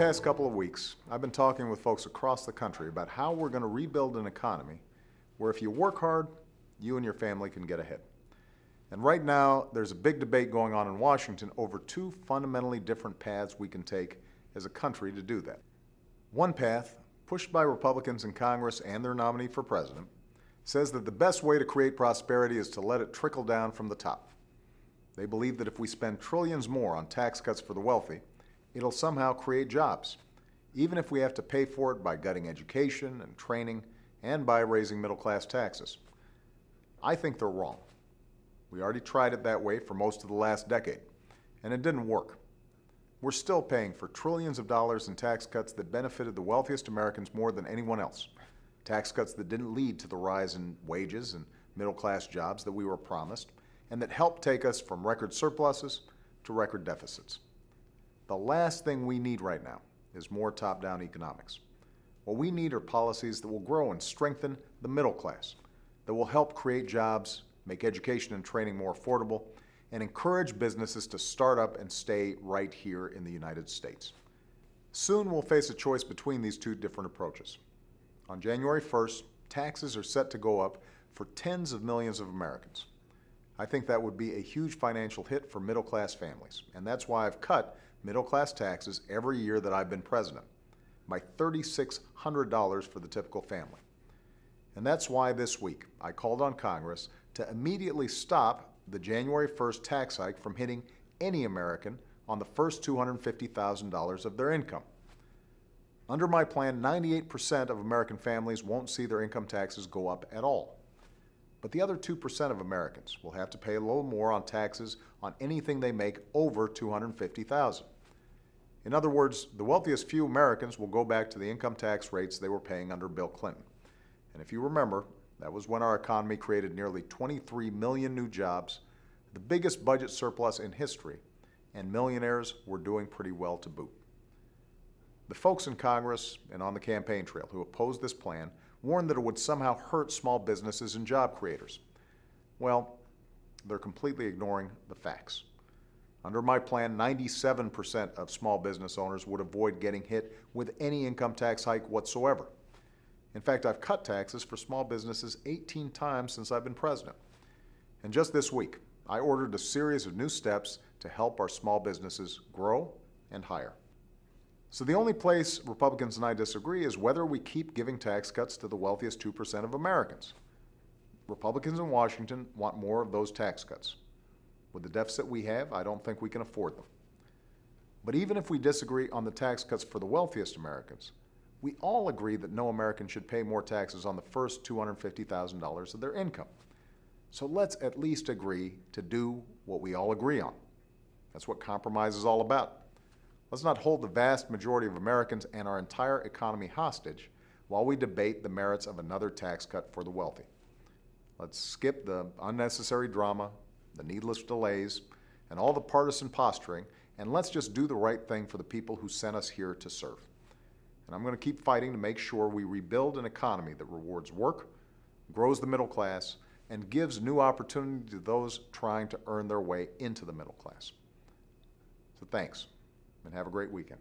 past couple of weeks, I've been talking with folks across the country about how we're going to rebuild an economy where if you work hard, you and your family can get ahead. And right now, there's a big debate going on in Washington over two fundamentally different paths we can take as a country to do that. One path, pushed by Republicans in Congress and their nominee for president, says that the best way to create prosperity is to let it trickle down from the top. They believe that if we spend trillions more on tax cuts for the wealthy, it'll somehow create jobs, even if we have to pay for it by gutting education and training and by raising middle-class taxes. I think they're wrong. We already tried it that way for most of the last decade, and it didn't work. We're still paying for trillions of dollars in tax cuts that benefited the wealthiest Americans more than anyone else. Tax cuts that didn't lead to the rise in wages and middle-class jobs that we were promised, and that helped take us from record surpluses to record deficits. The last thing we need right now is more top-down economics. What we need are policies that will grow and strengthen the middle class, that will help create jobs, make education and training more affordable, and encourage businesses to start up and stay right here in the United States. Soon we'll face a choice between these two different approaches. On January 1st, taxes are set to go up for tens of millions of Americans. I think that would be a huge financial hit for middle-class families, and that's why I've cut middle-class taxes every year that I've been president, by $3,600 for the typical family. And that's why this week I called on Congress to immediately stop the January 1st tax hike from hitting any American on the first $250,000 of their income. Under my plan, 98% of American families won't see their income taxes go up at all. But the other 2% of Americans will have to pay a little more on taxes on anything they make over $250,000. In other words, the wealthiest few Americans will go back to the income tax rates they were paying under Bill Clinton. And if you remember, that was when our economy created nearly 23 million new jobs, the biggest budget surplus in history, and millionaires were doing pretty well to boot. The folks in Congress and on the campaign trail who opposed this plan warned that it would somehow hurt small businesses and job creators. Well, they're completely ignoring the facts. Under my plan, 97% of small business owners would avoid getting hit with any income tax hike whatsoever. In fact, I've cut taxes for small businesses 18 times since I've been president. And just this week, I ordered a series of new steps to help our small businesses grow and hire. So the only place Republicans and I disagree is whether we keep giving tax cuts to the wealthiest 2% of Americans. Republicans in Washington want more of those tax cuts. With the deficit we have, I don't think we can afford them. But even if we disagree on the tax cuts for the wealthiest Americans, we all agree that no American should pay more taxes on the first $250,000 of their income. So let's at least agree to do what we all agree on. That's what compromise is all about. Let's not hold the vast majority of Americans and our entire economy hostage while we debate the merits of another tax cut for the wealthy. Let's skip the unnecessary drama, the needless delays, and all the partisan posturing, and let's just do the right thing for the people who sent us here to serve. And I'm going to keep fighting to make sure we rebuild an economy that rewards work, grows the middle class, and gives new opportunity to those trying to earn their way into the middle class. So thanks, and have a great weekend.